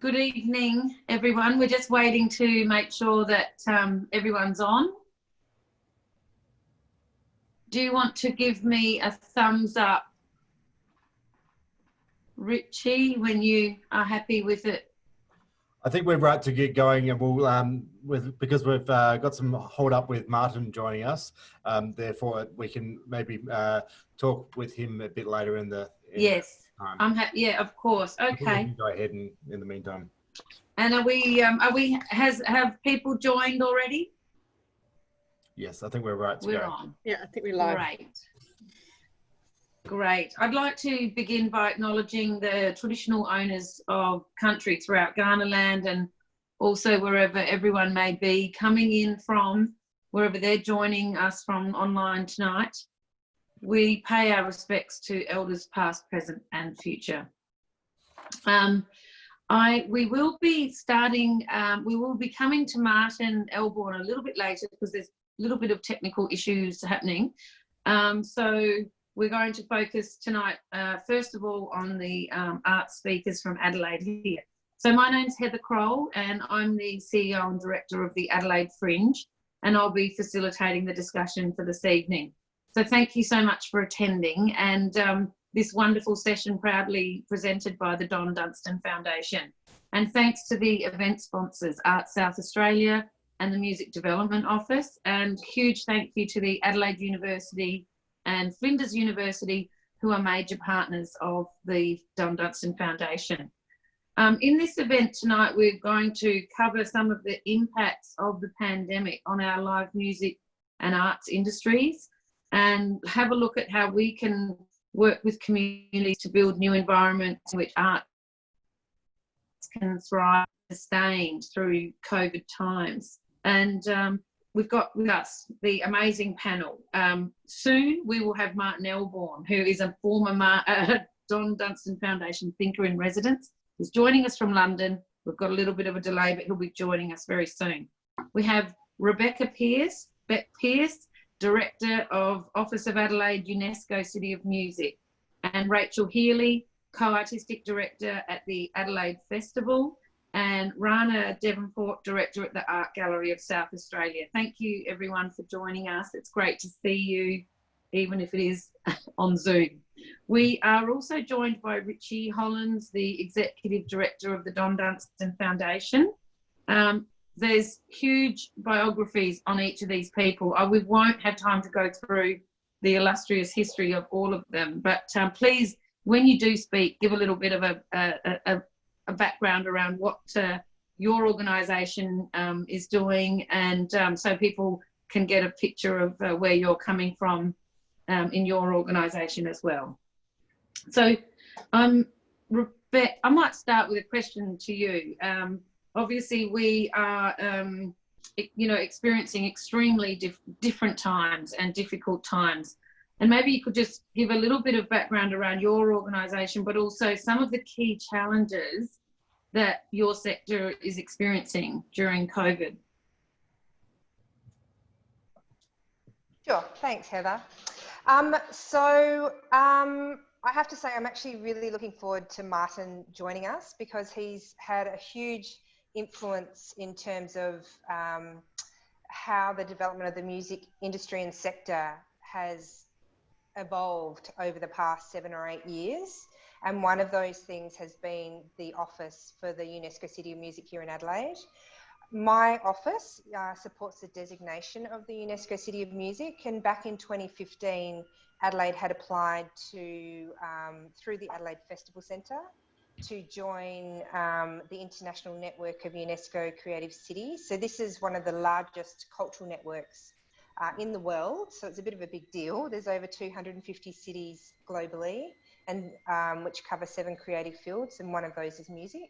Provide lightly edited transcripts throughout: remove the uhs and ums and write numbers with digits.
Good evening, everyone. We're just waiting to make sure that everyone's on. Do you want to give me a thumbs up, Richie, when you are happy with it? I think we're right to get going, and we'll because we've got some hold up with Martin joining us. Therefore, we can maybe talk with him a bit later in the yes. time. I'm happy. Yeah, of course. Okay. We can go ahead in the meantime. And have people joined already? Yes, I think we're right to we're go. On. Yeah, I think we're live. Great. I'd like to begin by acknowledging the traditional owners of country throughout Ghana land, and also wherever everyone may be coming in from, wherever they're joining us from online tonight. We pay our respects to elders past, present and future. We will be starting, we will be coming to Martin Elbourne a little bit later because there's a little bit of technical issues happening. So we're going to focus tonight, first of all, on the art speakers from Adelaide here. So my name's Heather Croall, and I'm the CEO and Director of the Adelaide Fringe, and I'll be facilitating the discussion for this evening. So thank you so much for attending, and this wonderful session proudly presented by the Don Dunstan Foundation. And thanks to the event sponsors, Art South Australia and the Music Development Office, and huge thank you to the Adelaide University and Flinders University, who are major partners of the Don Dunstan Foundation. In this event tonight, we're going to cover some of the impacts of the pandemic on our live music and arts industries, and have a look at how we can work with communities to build new environments in which art can thrive sustained through COVID times. And we've got with us the amazing panel. Soon we will have Martin Elbourne, who is a former Don Dunstan Foundation thinker in residence. He's joining us from London. We've got a little bit of a delay, but he'll be joining us very soon. We have Beck Pearce, Director of Office of Adelaide, UNESCO City of Music, and Rachel Healy, Co-Artistic Director at the Adelaide Festival, and Rhana Devenport, Director at the Art Gallery of South Australia. Thank you everyone for joining us. It's great to see you, even if it is on Zoom. We are also joined by Richie Hollins, the Executive Director of the Don Dunstan Foundation. There's huge biographies on each of these people. We won't have time to go through the illustrious history of all of them, but please, when you do speak, give a little bit of a background around what your organisation is doing, and so people can get a picture of where you're coming from in your organisation as well. So, Beck, I might start with a question to you. Obviously, we are, experiencing extremely different times and difficult times. And maybe you could just give a little bit of background around your organisation, but also some of the key challenges that your sector is experiencing during COVID. Sure, thanks, Heather. I have to say I'm actually really looking forward to Martin joining us, because he's had a huge influence in terms of how the development of the music industry and sector has evolved over the past 7 or 8 years. And one of those things has been the Office for the UNESCO City of Music here in Adelaide. My office supports the designation of the UNESCO City of Music, and back in 2015, Adelaide had applied to, through the Adelaide Festival Centre, to join the International Network of UNESCO Creative Cities. So this is one of the largest cultural networks in the world, so it's a bit of a big deal. There's over 250 cities globally, and which cover 7 creative fields, and one of those is music.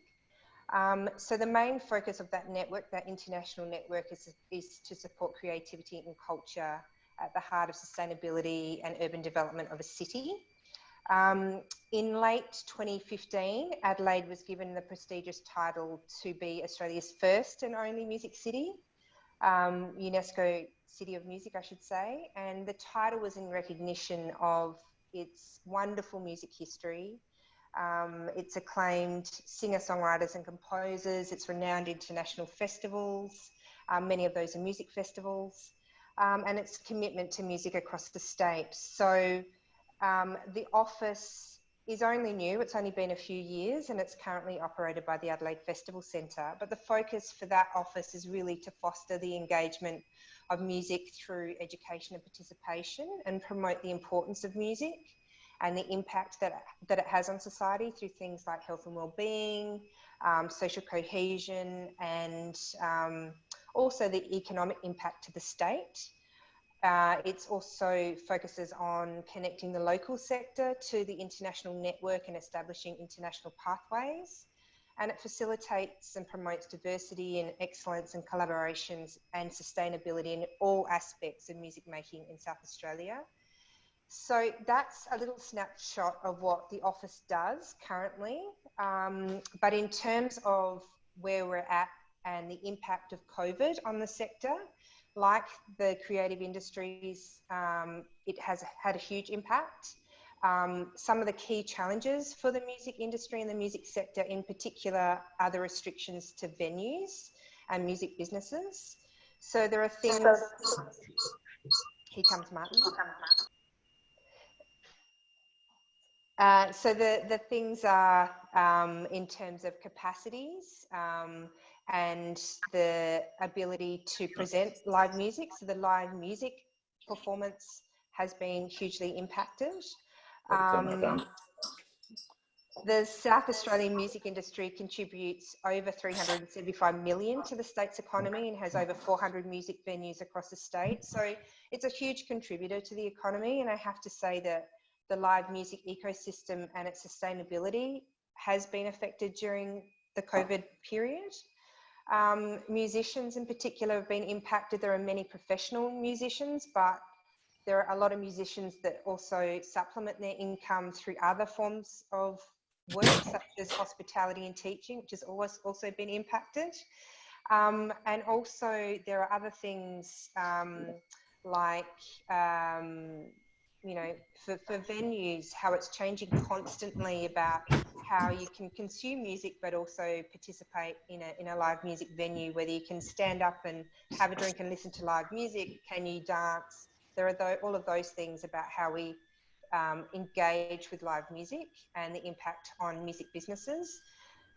So the main focus of that network, that international network, is to support creativity and culture at the heart of sustainability and urban development of a city. In late 2015, Adelaide was given the prestigious title to be Australia's first and only music city, UNESCO City of Music, I should say, and the title was in recognition of its wonderful music history, It's acclaimed singer-songwriters and composers. It's renowned international festivals. Many of those are music festivals. And its commitment to music across the state. So the office is only new. It's only been a few years, and it's currently operated by the Adelaide Festival Centre. But the focus for that office is really to foster the engagement of music through education and participation, and promote the importance of music and the impact that it has on society through things like health and well-being, social cohesion, and also the economic impact to the state. It also focuses on connecting the local sector to the international network and establishing international pathways. And it facilitates and promotes diversity and excellence and collaborations and sustainability in all aspects of music making in South Australia. So that's a little snapshot of what the office does currently. But in terms of where we're at and the impact of COVID on the sector, like the creative industries, it has had a huge impact. Some of the key challenges for the music industry and the music sector in particular are the restrictions to venues and music businesses. So there are things... Here comes Martin. So the things are in terms of capacities and the ability to present live music. So the live music performance has been hugely impacted. The South Australian music industry contributes over 375 million to the state's economy and has over 400 music venues across the state. So it's a huge contributor to the economy, and I have to say that the live music ecosystem and its sustainability has been affected during the COVID period. Musicians in particular have been impacted. There are many professional musicians, but there are a lot of musicians that also supplement their income through other forms of work, such as hospitality and teaching, which has also been impacted. And also there are other things like, you know, for venues, how it's changing constantly about how you can consume music, but also participate in a live music venue, whether you can stand up and have a drink and listen to live music, can you dance? There are all of those things about how we engage with live music and the impact on music businesses.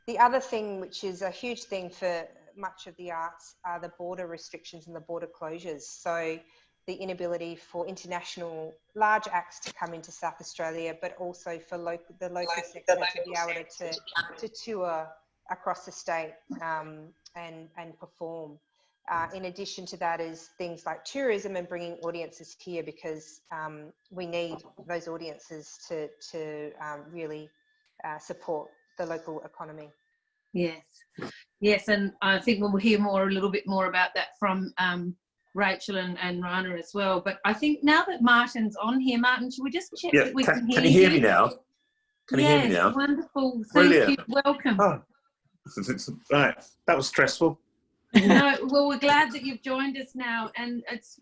The other thing, which is a huge thing for much of the arts, are the border restrictions and the border closures. So the inability for international large acts to come into South Australia, but also for the local sector to be able to tour across the state and perform. In addition to that is things like tourism and bringing audiences here, because we need those audiences to really support the local economy. Yes, and I think we'll hear a little bit more about that from Rachel and Rhana as well. But I think now that Martin's on here, Martin, should we just check that we can hear you? Can you hear me now? Can you hear me now? Yes, wonderful. Brilliant. Thank you. Welcome. Oh, right. That was stressful. No, well, we're glad that you've joined us now, and it's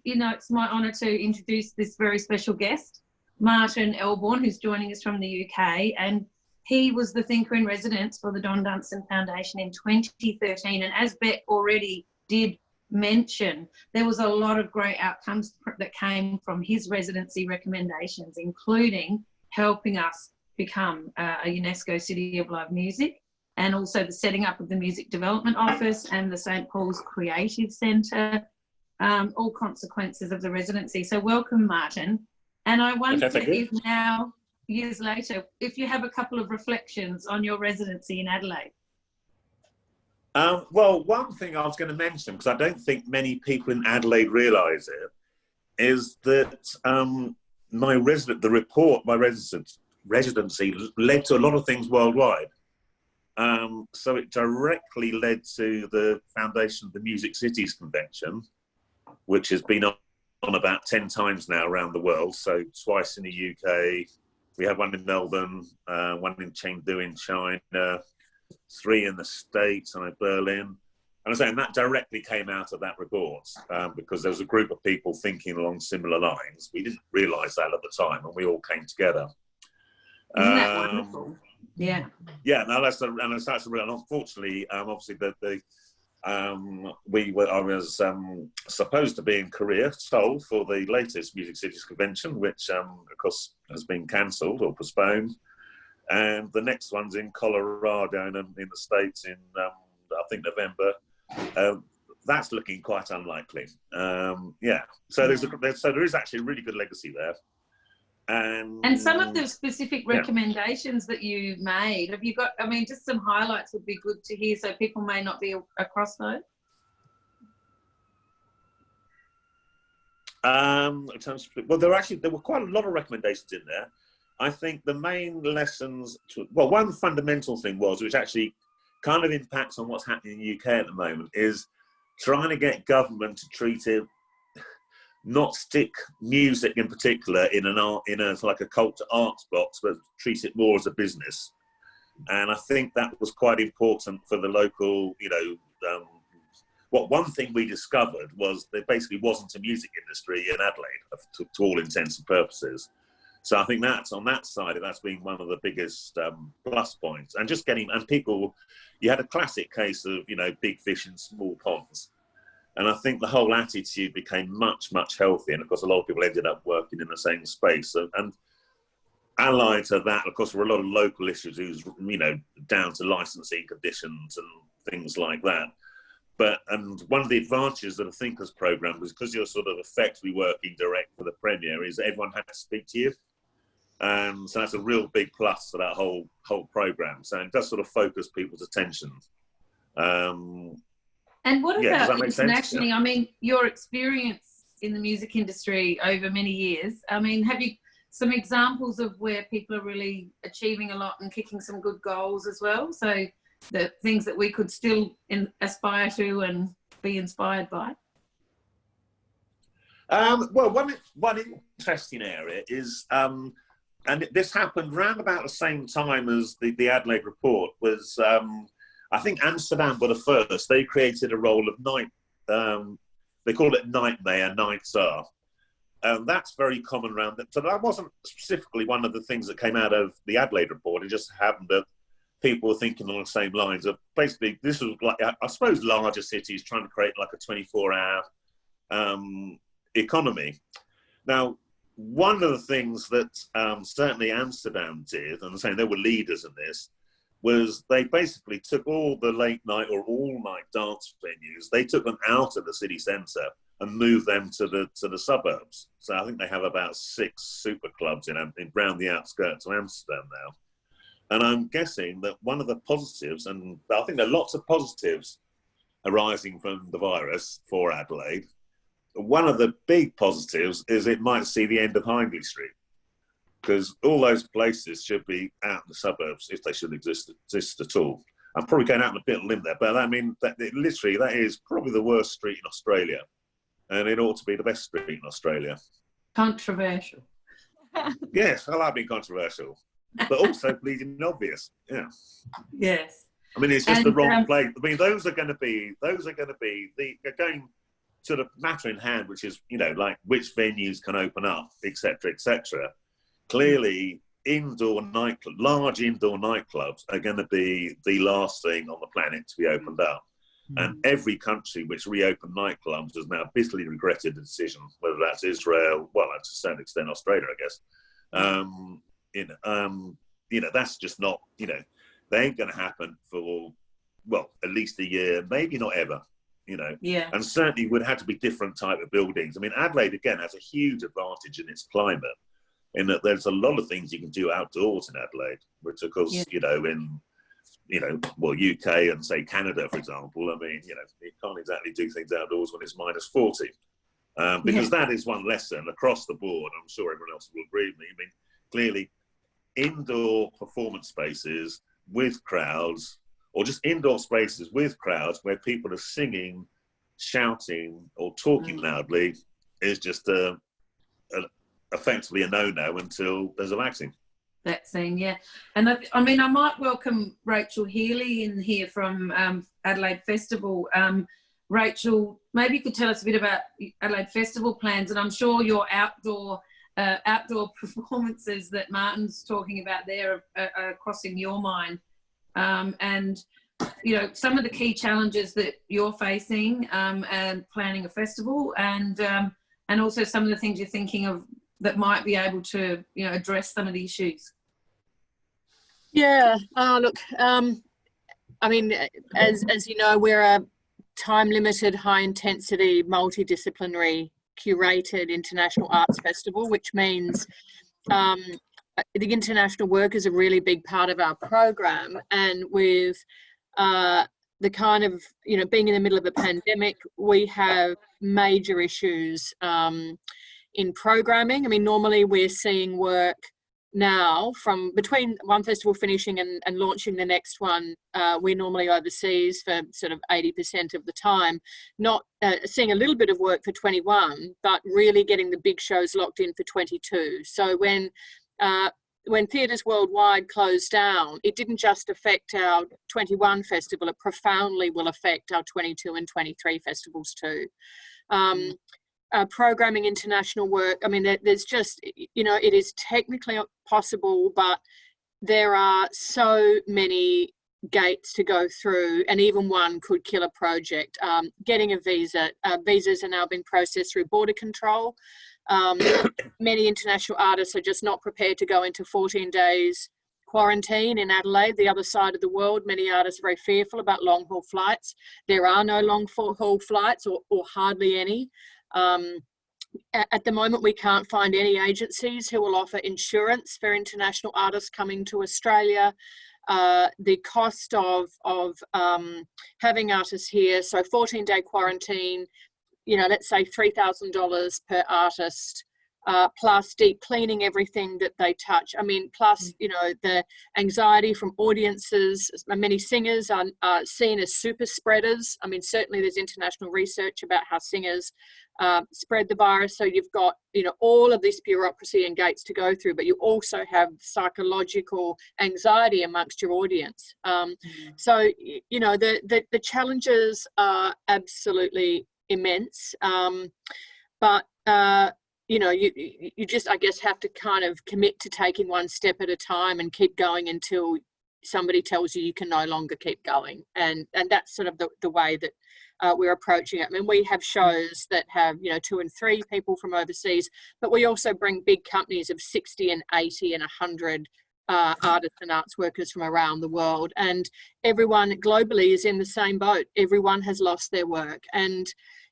my honour to introduce this very special guest, Martin Elbourne, who's joining us from the UK, and he was the thinker in residence for the Dunstan Foundation in 2013, and as Beck already did mention, there was a lot of great outcomes that came from his residency recommendations, including helping us become a UNESCO City of Live Music, and also the setting up of the Music Development Office and the St Paul's Creative Centre, all consequences of the residency. So welcome, Martin. And I wonder if now, years later, if you have a couple of reflections on your residency in Adelaide. Well, one thing I was going to mention, because I don't think many people in Adelaide realise it, is that my residency led to a lot of things worldwide. So it directly led to the foundation of the Music Cities Convention, which has been on about 10 times now around the world. So twice in the UK, we had one in Melbourne, one in Chengdu in China, 3 in the States and Berlin. And I'm saying that directly came out of that report because there was a group of people thinking along similar lines. We didn't realise that at the time, and we all came together. Isn't that wonderful? Yeah. Yeah, no, that's a real. Unfortunately, obviously, I was supposed to be in Korea, Seoul, for the latest Music Cities convention, which of course has been cancelled or postponed, and the next one's in Colorado in the States in I think November. That's looking quite unlikely. Yeah, so there is actually a really good legacy there. And some of the specific recommendations that you made, have you got, I mean, just some highlights would be good to hear so people may not be across those. Well, there were quite a lot of recommendations in there. I think the main lessons, one fundamental thing which actually kind of impacts on what's happening in the UK at the moment, is trying to get government to treat it, not stick music in particular in like a cult to arts box, but treat it more as a business. And I think that was quite important for the local, one thing we discovered was there basically wasn't a music industry in Adelaide to all intents and purposes. So I think that's on that side, that's been one of the biggest plus points. And just people, you had a classic case of, big fish in small ponds. And I think the whole attitude became much, much healthier. And of course, a lot of people ended up working in the same space. And allied to that, of course, there were a lot of local issues, down to licensing conditions and things like that. And one of the advantages of the Thinkers programme was because you're sort of effectively working direct for the Premier, is everyone had to speak to you. And so that's a real big plus for that whole programme. So it does sort of focus people's attention. And what about internationally? Yeah. I mean, your experience in the music industry over many years, I mean, have you some examples of where people are really achieving a lot and kicking some good goals as well? So the things that we could still aspire to and be inspired by? One interesting area is, and this happened around about the same time as the Adelaide report, was I think Amsterdam were the first. They created a role of night, they call it night mayor, night czar. And that's very common around that. So that wasn't specifically one of the things that came out of the Adelaide report. It just happened that people were thinking on the same lines of, basically, this was like, I suppose, larger cities trying to create like a 24-hour economy. Now, one of the things that certainly Amsterdam did, and I'm saying they were leaders in this, was they basically took all the late night or all night dance venues, they took them out of the city centre and moved them to the suburbs. So I think they have about 6 super clubs in around the outskirts of Amsterdam now. And I'm guessing that one of the positives, and I think there are lots of positives arising from the virus for Adelaide, one of the big positives is it might see the end of Hindley Street, because all those places should be out in the suburbs if they should exist at all. I'm probably going out on a bit of a limb there, but I mean, that is probably the worst street in Australia, and it ought to be the best street in Australia. Controversial. Yes, I like being controversial, but also bleeding obvious. Yeah. Yes. I mean, it's just the wrong place. I mean, those are going to be they're going to the matter in hand, which is, like which venues can open up, etc., etc. Clearly, large indoor nightclubs are going to be the last thing on the planet to be opened up. And every country which reopened nightclubs has now bitterly regretted the decision, whether that's Israel, well, to a certain extent Australia, I guess. That's just not, they ain't going to happen for, at least a year, maybe not ever. Yeah. And certainly would have to be different type of buildings. I mean, Adelaide, again, has a huge advantage in its climate, in that there's a lot of things you can do outdoors in Adelaide, which, of course, UK and, say, Canada, for example, I mean, you can't exactly do things outdoors when it's -40. Because that is one lesson across the board. I'm sure everyone else will agree with me. I mean, clearly, indoor performance spaces with crowds, or just indoor spaces with crowds where people are singing, shouting, or talking loudly, is just effectively a no-no until there's a vaccine. Vaccine, yeah. And I mean, I might welcome Rachel Healy in here from Adelaide Festival. Rachel, maybe you could tell us a bit about Adelaide Festival plans, and I'm sure your outdoor outdoor performances that Martin's talking about there are crossing your mind, and you know, some of the key challenges that you're facing and planning a festival, and also some of the things you're thinking of that might be able to, you know, address some of the issues. Yeah, look, I mean, as you know, we're a time-limited, high-intensity, multidisciplinary, curated international arts festival, which means the international work is a really big part of our program. And with the kind of, you know, being in the middle of a pandemic, we have major issues in programming. I mean, normally we're seeing work now from between one festival finishing and launching the next one, we're normally overseas for sort of 80% of the time, not seeing a little bit of work for 21, but really getting the big shows locked in for 22. So when theatres worldwide closed down, it didn't just affect our 21 festival, it profoundly will affect our 22 and 23 festivals too. Programming international work, I mean, there's just, you know, it is technically possible, but there are so many gates to go through, and even one could kill a project. Getting a visa, visas are now being processed through border control. Many international artists are just not prepared to go into 14 days quarantine in Adelaide, the other side of the world. Many artists are very fearful about long haul flights. There are no long haul flights, or hardly any. At the moment, we can't find any agencies who will offer insurance for international artists coming to Australia. The cost of having artists here, so 14-day quarantine, you know, let's say $3,000 per artist, plus deep cleaning everything that they touch. I mean, plus, you know, the anxiety from audiences. Many singers are seen as super spreaders. I mean, certainly there's international research about how singers spread the virus. So you've got, you know, all of this bureaucracy and gates to go through, but you also have psychological anxiety amongst your audience. So, you know, the challenges are absolutely immense. But you know, you just, I guess, have to kind of commit to taking one step at a time and keep going until somebody tells you you can no longer keep going. And that's sort of the way that we're approaching it. I mean, we have shows that have, you know, 2 and 3 people from overseas, but we also bring big companies of 60 and 80 and 100 artists and arts workers from around the world. And everyone globally is in the same boat. Everyone has lost their work. And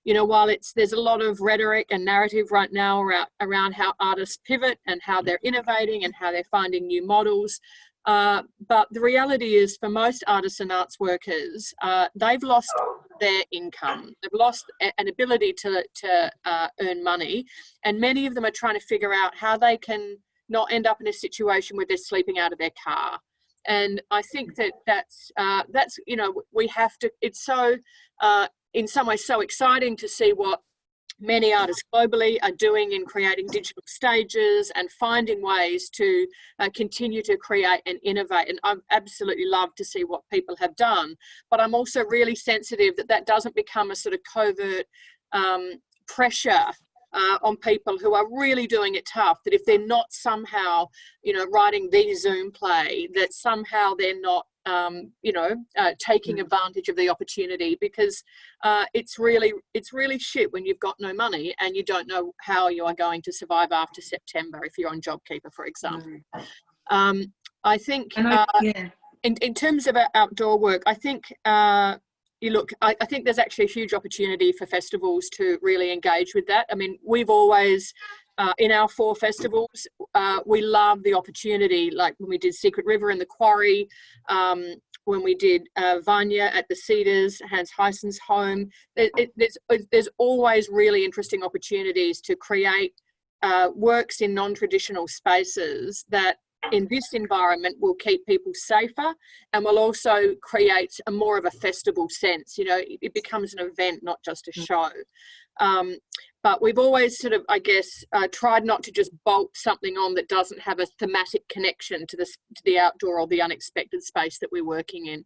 you know, while there's a lot of rhetoric and narrative right now around how artists pivot and how they're innovating and how they're finding new models, but the reality is for most artists and arts workers, they've lost their income. They've lost an ability to earn money, and many of them are trying to figure out how they can not end up in a situation where they're sleeping out of their car. And I think that's you know, we have to, it's so in some ways so exciting to see what many artists globally are doing in creating digital stages and finding ways to continue to create and innovate. And I absolutely love to see what people have done, but I'm also really sensitive that doesn't become a sort of covert pressure on people who are really doing it tough, that if they're not somehow, you know, writing the Zoom play, that somehow they're not you know, taking advantage of the opportunity, because it's really shit when you've got no money and you don't know how you are going to survive after September if you're on JobKeeper, for example. I think in terms of outdoor work, I think I think there's actually a huge opportunity for festivals to really engage with that. I mean, we've always in our 4 festivals, we love the opportunity, like when we did Secret River in the Quarry, when we did Vanya at the Cedars, Hans Heissens' home. There's always really interesting opportunities to create works in non-traditional spaces that in this environment will keep people safer and will also create a more of a festival sense. You know, it becomes an event, not just a show. But we've always sort of, I guess, tried not to just bolt something on that doesn't have a thematic connection to the outdoor or the unexpected space that we're working in.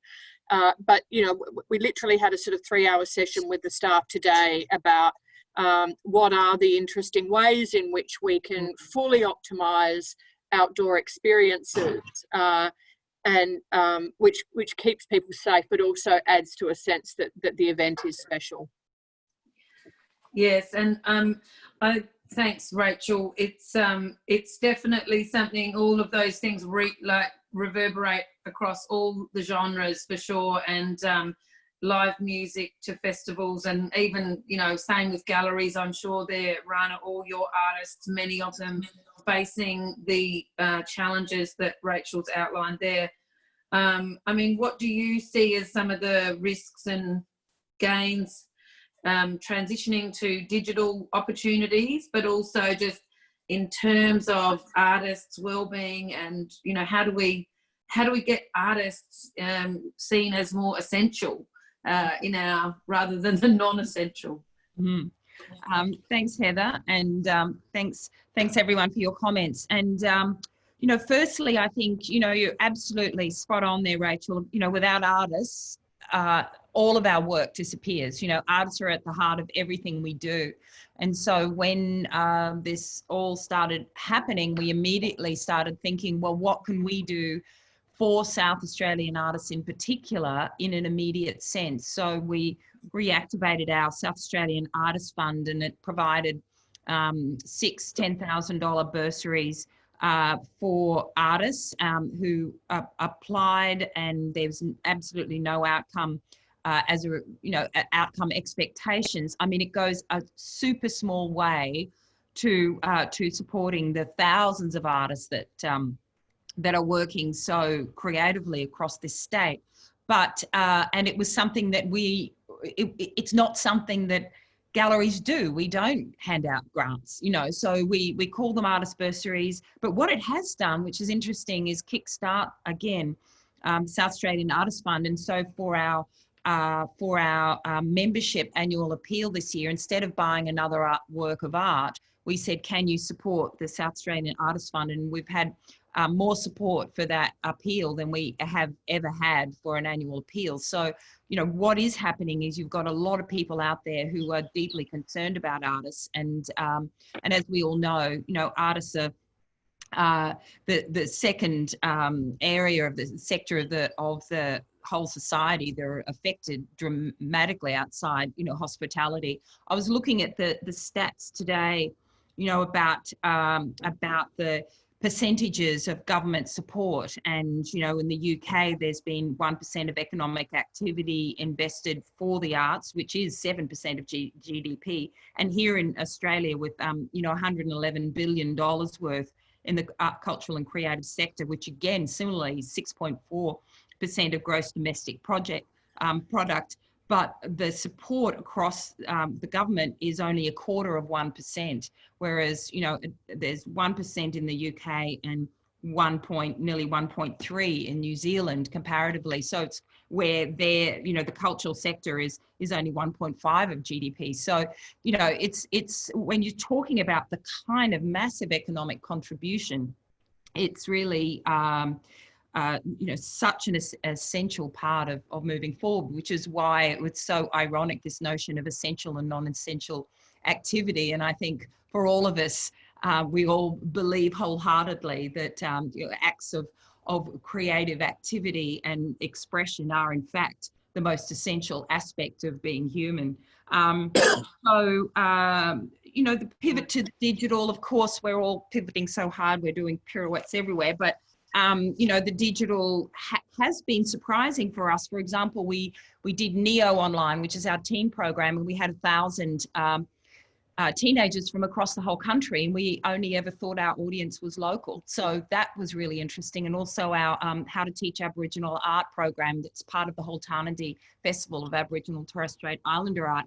But, you know, we literally had a sort of 3-hour session with the staff today about what are the interesting ways in which we can fully optimise outdoor experiences, and which keeps people safe, but also adds to a sense that the event is special. Yes, and thanks, Rachel. It's definitely something. All of those things reverberate across all the genres for sure, and live music to festivals, and even, you know, same with galleries. I'm sure they're, Rhana, all your artists, many of them facing the challenges that Rachel's outlined there. I mean, what do you see as some of the risks and gains transitioning to digital opportunities, but also just in terms of artists' well-being, and, you know, how do we get artists seen as more essential in our, rather than the non-essential? Thanks, Heather, and thanks everyone for your comments. And you know, firstly, I think, you know, you're absolutely spot on there, Rachel. You know, without artists, all of our work disappears. You know, artists are at the heart of everything we do. And so when this all started happening, we immediately started thinking, well, what can we do for South Australian artists in particular in an immediate sense? So we reactivated our South Australian Artist Fund, and it provided 6 $10,000 bursaries for artists who applied, and there was absolutely no outcome as a, you know, outcome expectations. I mean, it goes a super small way to supporting the thousands of artists that that are working so creatively across this state. But and it was something that it's not something that galleries do. We don't hand out grants, you know, so we call them artist bursaries. But what it has done, which is interesting, is kickstart again South Australian Artist Fund. And so for our membership annual appeal this year, instead of buying another work of art, we said, can you support the South Australian Artist Fund? And we've had more support for that appeal than we have ever had for an annual appeal. So, you know, what is happening is you've got a lot of people out there who are deeply concerned about artists, and as we all know, you know, artists are the second area of the sector of the whole society. They're affected dramatically outside, you know, hospitality. I was looking at the stats today, you know, about the percentages of government support, and, you know, in the UK there's been 1% of economic activity invested for the arts, which is 7% of GDP, and here in Australia with you know, $111 billion worth in the art, cultural and creative sector, which again similarly 6.4% of gross domestic product. But the support across the government is only 1/4%, whereas, you know, there's 1% in the UK and nearly 1.3 in New Zealand comparatively. So it's where you know, the cultural sector is only 1.5 of GDP. So, you know, it's when you're talking about the kind of massive economic contribution, it's really you know, such an essential part of moving forward, which is why it was so ironic, this notion of essential and non-essential activity. And I think for all of us, we all believe wholeheartedly that you know, acts of creative activity and expression are in fact the most essential aspect of being human. So, you know, the pivot to digital, of course, we're all pivoting so hard, we're doing pirouettes everywhere, but you know, the digital has been surprising for us. For example, we did NEO online, which is our teen program, and we had 1,000 teenagers from across the whole country, and we only ever thought our audience was local. So that was really interesting. And also our How to Teach Aboriginal Art program, that's part of the whole Tarnandy Festival of Aboriginal and Torres Strait Islander Art.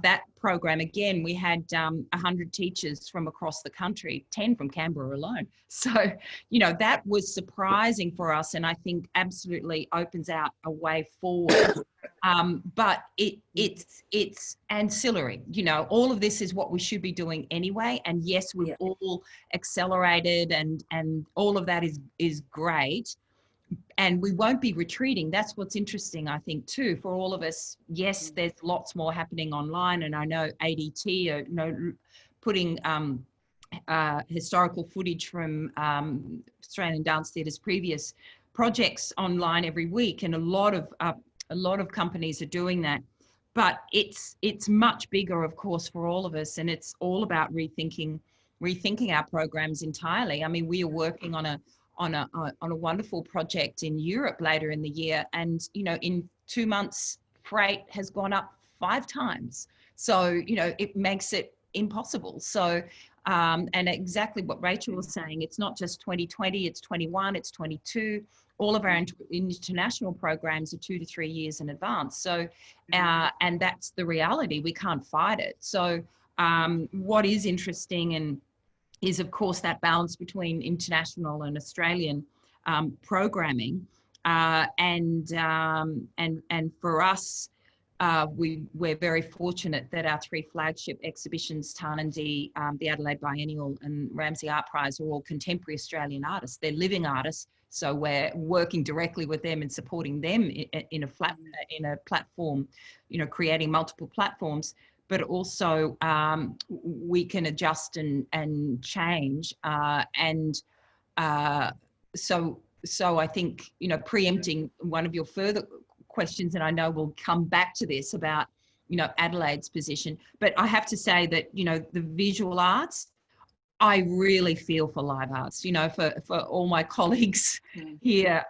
That program, again, we had 100 teachers from across the country, 10 from Canberra alone. So, you know, that was surprising for us, and I think absolutely opens out a way forward. But it's ancillary, you know, all of this is what we should be doing anyway. And yes, we've all accelerated, and all of that is great. And we won't be retreating. That's what's interesting, I think, too, for all of us. Yes, there's lots more happening online, and I know ADT are, you know, putting historical footage from Australian Dance Theatre's previous projects online every week, and a lot of companies are doing that. But it's much bigger, of course, for all of us, and it's all about rethinking our programs entirely. I mean, we are working on a wonderful project in Europe later in the year, and you know, in 2 months, freight has gone up 5 times. So you know, it makes it impossible. So and exactly what Rachel was saying, it's not just 2020, it's 21, it's 22. All of our international programs are 2 to 3 years in advance. So, and that's the reality. We can't fight it. So, what is interesting and is, of course, that balance between international and Australian programming, and for us, we're very fortunate that our 3 flagship exhibitions, Tarnandy, the Adelaide Biennial, and Ramsay Art Prize, are all contemporary Australian artists. They're living artists, so we're working directly with them and supporting them in a platform, you know, creating multiple platforms. But also we can adjust and change, so I think, you know, preempting one of your further questions, and I know we'll come back to this about, you know, Adelaide's position, but I have to say that, you know, the visual arts, I really feel for live arts, you know, for all my colleagues here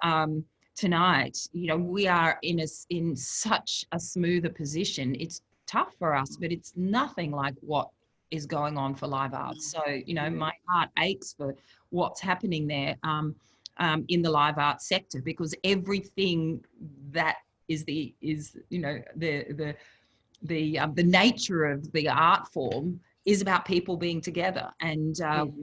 tonight. You know, we are in such a smoother position. It's tough for us, but it's nothing like what is going on for live arts. So, you know, my heart aches for what's happening there in the live arts sector, because everything that is you know, the nature of the art form is about people being together. And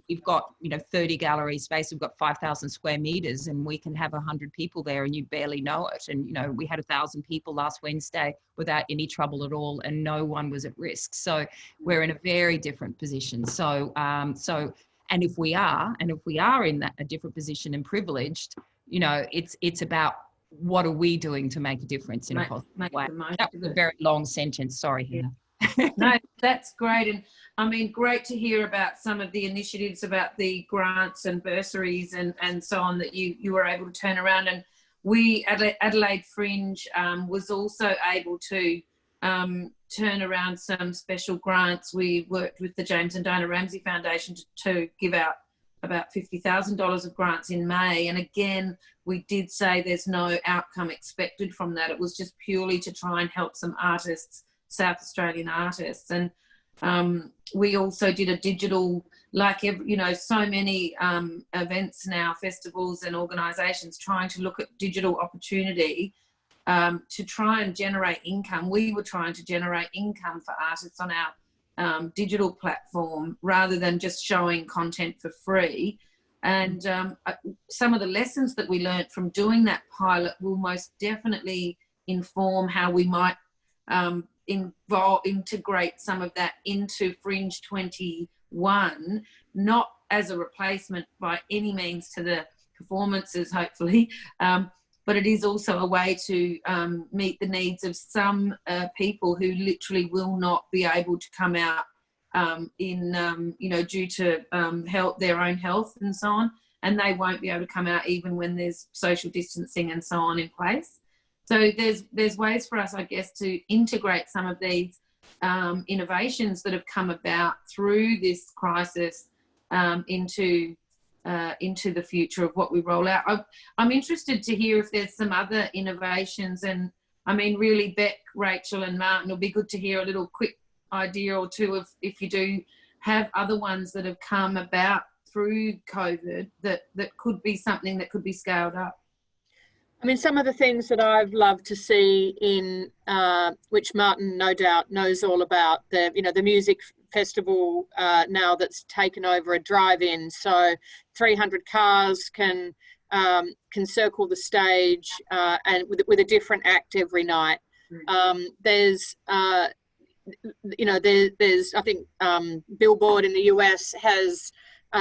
we've got, you know, 30 gallery space, we've got 5,000 square meters, and we can have 100 people there and you barely know it. And, you know, we had 1,000 people last Wednesday without any trouble at all, and no one was at risk. So we're in a very different position. So, and if we are in a different position and privileged, you know, it's about what are we doing to make a difference in a positive way. That was a very long sentence. Sorry, Hannah. No, that's great. And I mean, great to hear about some of the initiatives about the grants and bursaries and so on that you were able to turn around. And we, Adelaide Fringe, was also able to turn around some special grants. We worked with the James and Diana Ramsay Foundation to give out about $50,000 of grants in May. And again, we did say there's no outcome expected from that. It was just purely to try and help some artists, South Australian artists. And we also did a digital, like, you know, so many events now, festivals and organisations trying to look at digital opportunity to try and generate income. We were trying to generate income for artists on our digital platform rather than just showing content for free. And some of the lessons that we learnt from doing that pilot will most definitely inform how we might integrate some of that into Fringe 21, not as a replacement by any means to the performances, hopefully, but it is also a way to meet the needs of some people who literally will not be able to come out you know, due to their own health and so on, and they won't be able to come out even when there's social distancing and so on in place. So there's ways for us, I guess, to integrate some of these innovations that have come about through this crisis into the future of what we roll out. I'm interested to hear if there's some other innovations, and I mean, really, Beck, Rachel and Martin, it'll be good to hear a little quick idea or two of if you do have other ones that have come about through COVID that could be something that could be scaled up. I mean, some of the things that I've loved to see in, which Martin no doubt knows all about, the music festival now that's taken over a drive-in. So 300 cars can circle the stage and with a different act every night. There's I think Billboard in the US has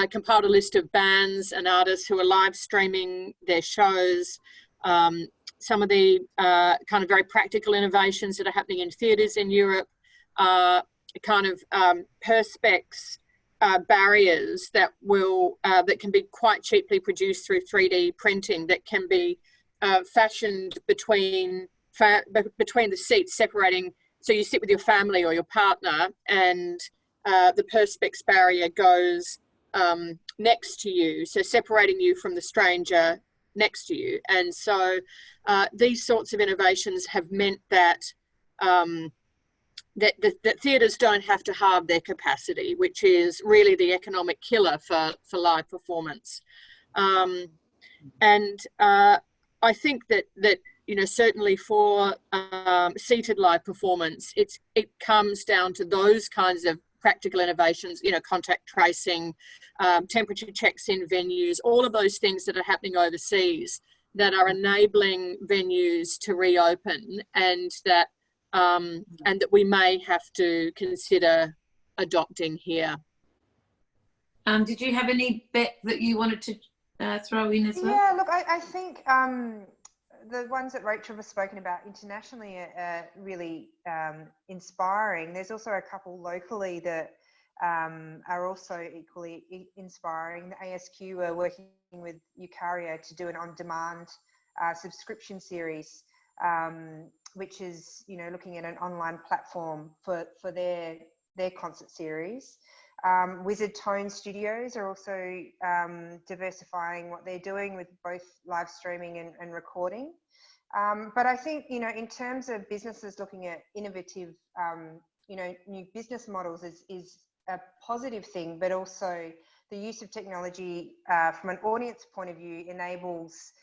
compiled a list of bands and artists who are live streaming their shows. some of the kind of very practical innovations that are happening in theatres in Europe, kind of perspex barriers that will that can be quite cheaply produced through 3D printing, that can be fashioned between the seats, separating. So you sit with your family or your partner, and the perspex barrier goes next to you, so separating you from the stranger next to you. And so these sorts of innovations have meant that that theatres don't have to halve their capacity, which is really the economic killer for live performance. And I think that you know, certainly for seated live performance, it comes down to those kinds of practical innovations, you know, contact tracing, temperature checks in venues, all of those things that are happening overseas that are enabling venues to reopen, and that we may have to consider adopting here. Did you have any, Beck, that you wanted to throw in as well? Yeah, look, I think the ones that Rachel has spoken about internationally are really inspiring. There's also a couple locally that are also equally inspiring. The ASQ are working with Eukarya to do an on-demand subscription series, which is, you know, looking at an online platform for their concert series. Wizard Tone Studios are also diversifying what they're doing with both live streaming and recording. But I think, you know, in terms of businesses looking at innovative, you know, new business models is a positive thing, but also the use of technology from an audience point of view enables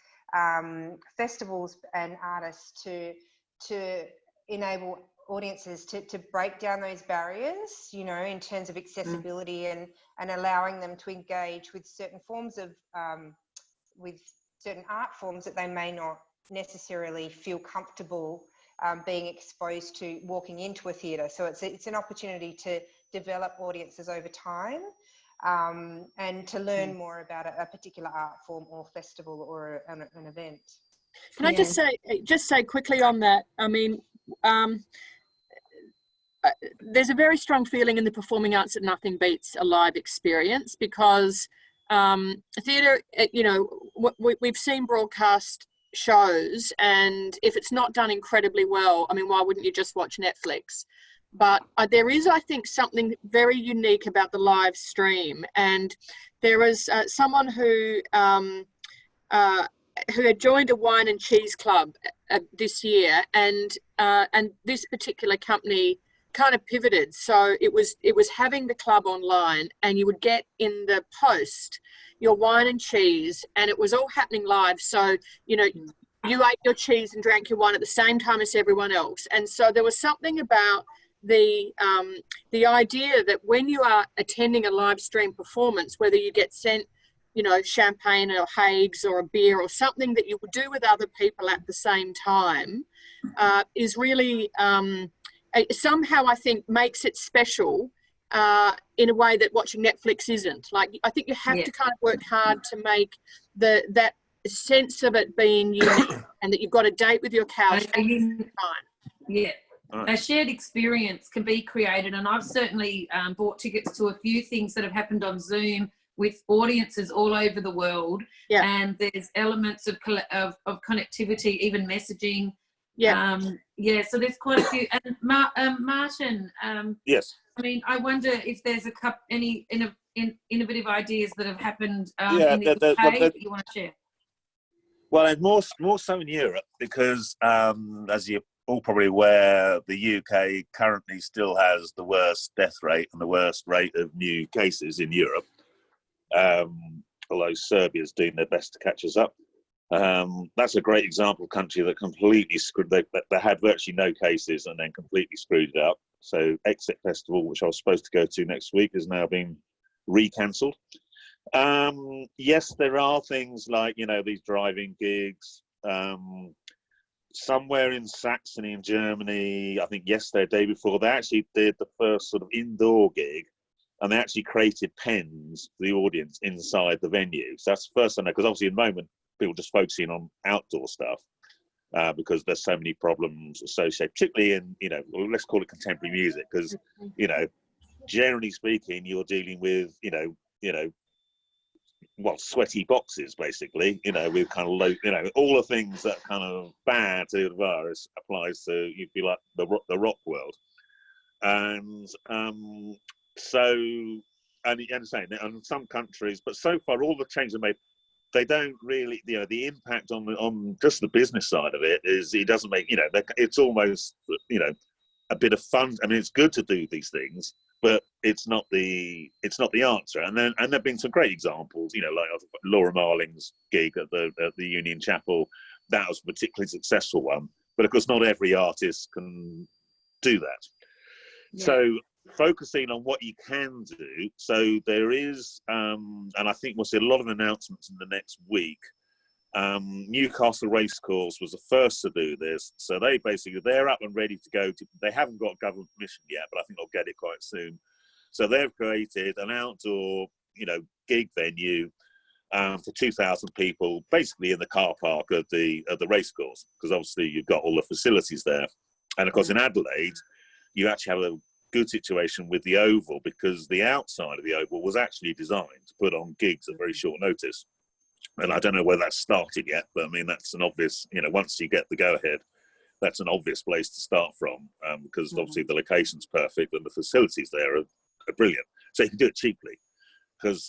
festivals and artists to enable audiences to break down those barriers, you know, in terms of accessibility and allowing them to engage with certain forms of with certain art forms that they may not necessarily feel comfortable being exposed to walking into a theatre. So it's an opportunity to develop audiences over time and to learn more about a particular art form or festival or an event. Can I just say quickly on that? I mean, there's a very strong feeling in the performing arts that nothing beats a live experience, because theatre, you know, we've seen broadcast shows, and if it's not done incredibly well, I mean, why wouldn't you just watch Netflix? But there is, I think, something very unique about the live stream. And there was someone who had joined a wine and cheese club this year, and this particular company kind of pivoted. So it was having the club online, and you would get in the post your wine and cheese, and it was all happening live. So, you know, you ate your cheese and drank your wine at the same time as everyone else. And so there was something about the idea that when you are attending a live stream performance, whether you get sent, you know, champagne or hags or a beer or something that you would do with other people at the same time, is really somehow, I think, makes it special in a way that watching Netflix isn't. Like, I think you have to kind of work hard to make that sense of it being unique, and that you've got a date with your couch all the time. Yeah. A shared experience can be created, and I've certainly bought tickets to a few things that have happened on Zoom with audiences all over the world, and there's elements of connectivity, even messaging. So there's quite a few. And Martin, yes, I mean, I wonder if there's any innovative ideas that have happened in the UK that you want to share. Well, and more so in Europe, because as you're all probably aware, the UK currently still has the worst death rate and the worst rate of new cases in Europe, although Serbia's doing their best to catch us up. That's a great example of a country that completely screwed. They had virtually no cases and then completely screwed it up. So Exit Festival, which I was supposed to go to next week, has now been re-cancelled. Yes, there are things like, you know, these driving gigs. Somewhere in Saxony in Germany, I think yesterday, the day before, they actually did the first sort of indoor gig, and they actually created pens for the audience inside the venue. So that's the first I know, because obviously at the moment, people just focusing on outdoor stuff because there's so many problems associated, particularly in, you know, well, let's call it contemporary music, because, you know, generally speaking, you're dealing with, you know, well, sweaty boxes, basically, you know, with kind of low, you know, all the things that kind of bad to the virus applies to, you'd be like the rock world. And so, and you understand, and some countries, but so far all the changes are made, they don't really, you know, the impact on just the business side of it is, it doesn't make, you know, it's almost, you know, a bit of fun. I mean, it's good to do these things, but it's not the answer. And there've been some great examples, you know, like Laura Marling's gig at the Union Chapel. That was a particularly successful one, but of course not every artist can do that. Yeah. So focusing on what you can do. So there is, and I think we'll see a lot of announcements in the next week. Newcastle Racecourse was the first to do this. So they're up and ready to go. They haven't got government permission yet, but I think they'll get it quite soon. So they've created an outdoor, you know, gig venue for 2,000 people, basically in the car park of the racecourse, because obviously you've got all the facilities there. And of course in Adelaide, you actually have a good situation with the Oval, because the outside of the Oval was actually designed to put on gigs at very short notice. And I don't know whether that's started yet, but I mean, that's an obvious, you know, once you get the go-ahead, that's an obvious place to start from, because obviously the location's perfect and the facilities there are brilliant. So you can do it cheaply.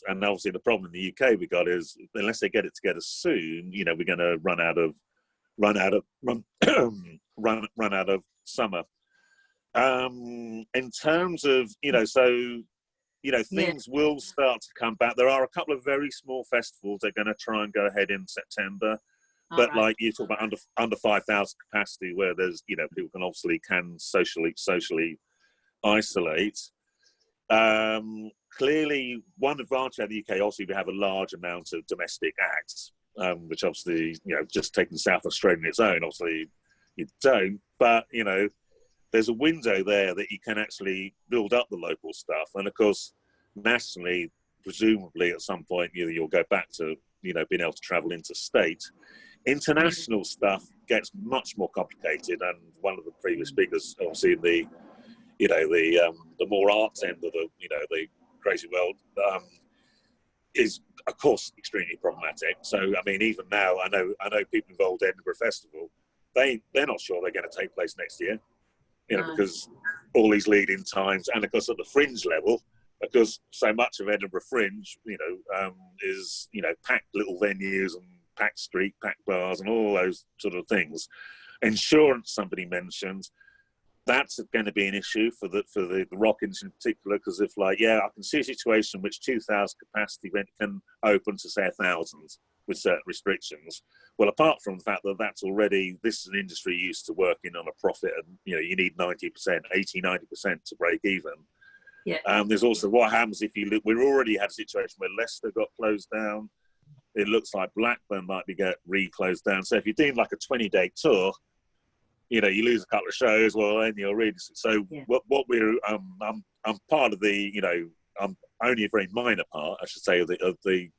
And obviously the problem in the UK we got is, unless they get it together soon, you know, we're going to run out of summer. In terms of, you know, so, you know, things will start to come back. There are a couple of very small festivals that are going to try and go ahead in September. But right. Like you talk about under 5,000 capacity, where there's, you know, people can socially isolate. Clearly, one advantage of the UK, obviously, we have a large amount of domestic acts, which obviously, you know, just taking South Australia on its own, obviously you don't. But, you know, there's a window there that you can actually build up the local stuff. And of course, nationally, presumably at some point, you'll go back to, you know, being able to travel interstate. International stuff gets much more complicated. And one of the previous speakers, obviously, the more arts end of the, you know, the crazy world, is of course extremely problematic. So, I mean, even now, I know people involved in Edinburgh Festival, they're not sure they're going to take place next year. You know, because all these lead-in times, and of course at the Fringe level, because so much of Edinburgh Fringe, you know, is, you know, packed little venues and packed street, packed bars, and all those sort of things. Insurance, somebody mentioned, that's going to be an issue for the rock industry in particular, because if, like, I can see a situation in which 2,000 capacity event can open to, say, 1,000 with certain restrictions. Well, apart from the fact that this is an industry used to working on a profit, and, you know, you need 90%, 80-90% to break even. Yeah. There's also what happens if you look. We already had a situation where Leicester got closed down. It looks like Blackburn might be re-closed down. So if you're doing like a 20-day tour, you know, you lose a couple of shows. Well, then you're really. So what we're I'm part of the, you know, I'm only a very minor part, I should say, of the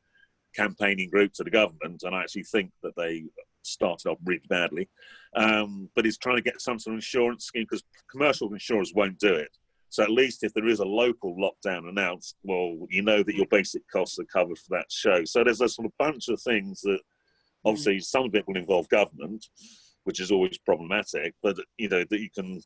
campaigning group to the government, and I actually think that they started off really badly. But it's trying to get some sort of insurance scheme, because commercial insurers won't do it. So at least if there is a local lockdown announced, well, you know that your basic costs are covered for that show. So there's a sort of bunch of things that, obviously, some of it will involve government, which is always problematic, but, you know, that you can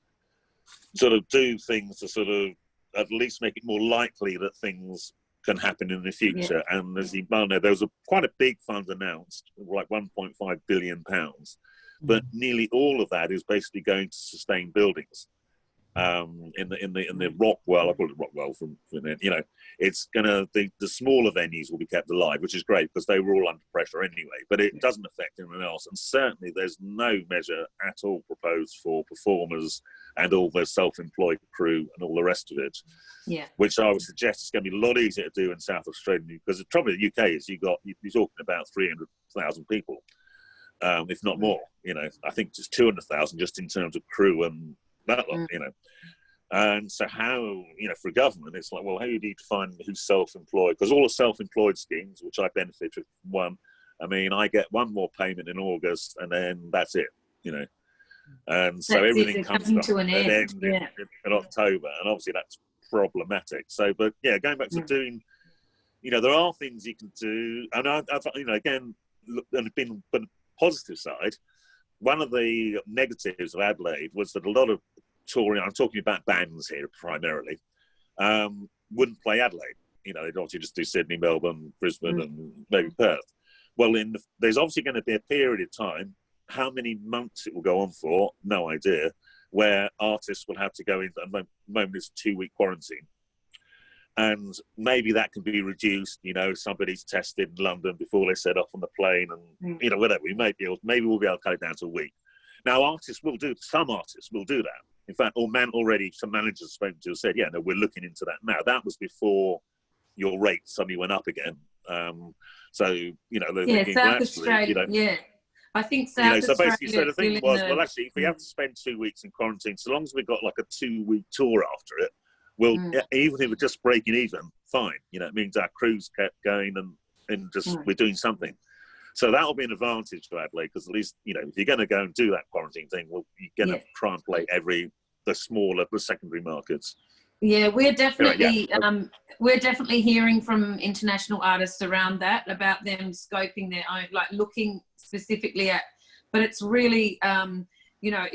sort of do things to sort of at least make it more likely that things can happen in the future. Yeah. And as you well know, there was quite a big fund announced, like £1.5 billion, but nearly all of that is basically going to sustain buildings. In the Rockwell, I call it Rockwell from you know, it's gonna, the smaller venues will be kept alive, which is great because they were all under pressure anyway, but it doesn't affect anyone else. And certainly there's no measure at all proposed for performers and all the self-employed crew and all the rest of it. Yeah. Which I would suggest is going to be a lot easier to do in South Australia, because the trouble with the UK is you're talking about 300,000 people, if not more. You know, I think just 200,000 just in terms of crew and that lot, you know. And so how, you know, for a government, it's like, well, how do you define who's self-employed? Because all the self-employed schemes, which I benefit from one, I mean, I get one more payment in August, and then that's it, you know. And so everything comes to an end. In October, and obviously that's problematic. So, but yeah, going back to doing, you know, there are things you can do, and I've you know, again, and been the positive side. One of the negatives of Adelaide was that a lot of touring, I'm talking about bands here primarily, wouldn't play Adelaide. You know, they'd obviously just do Sydney, Melbourne, Brisbane, and maybe Perth. Well, there's obviously going to be a period of time. How many months it will go on for, no idea, where artists will have to go into, at the moment it's a 2-week quarantine. And maybe that can be reduced, you know, somebody's tested in London before they set off on the plane and, you know, whatever. Maybe we'll be able to cut it down to a week. Now, some artists will do that. In fact, already some managers I've spoken to have said, yeah, no, we're looking into that now. That was before your rate suddenly went up again. So, you know, they're thinking, South well, Australia, you know, yeah. I think South Australia. So basically, so the thing was, well, actually, if we have to spend 2 weeks in quarantine, so long as we've got like a 2-week tour after it, well, even if we're just breaking even, fine. You know, it means our crews kept going and just we're doing something. So that will be an advantage to Adelaide, because at least, you know, if you're going to go and do that quarantine thing, well, you're going to try and play the smaller, the secondary markets. Yeah, we're definitely hearing from international artists around that, about them scoping their own, like looking specifically at, but it's really, you know,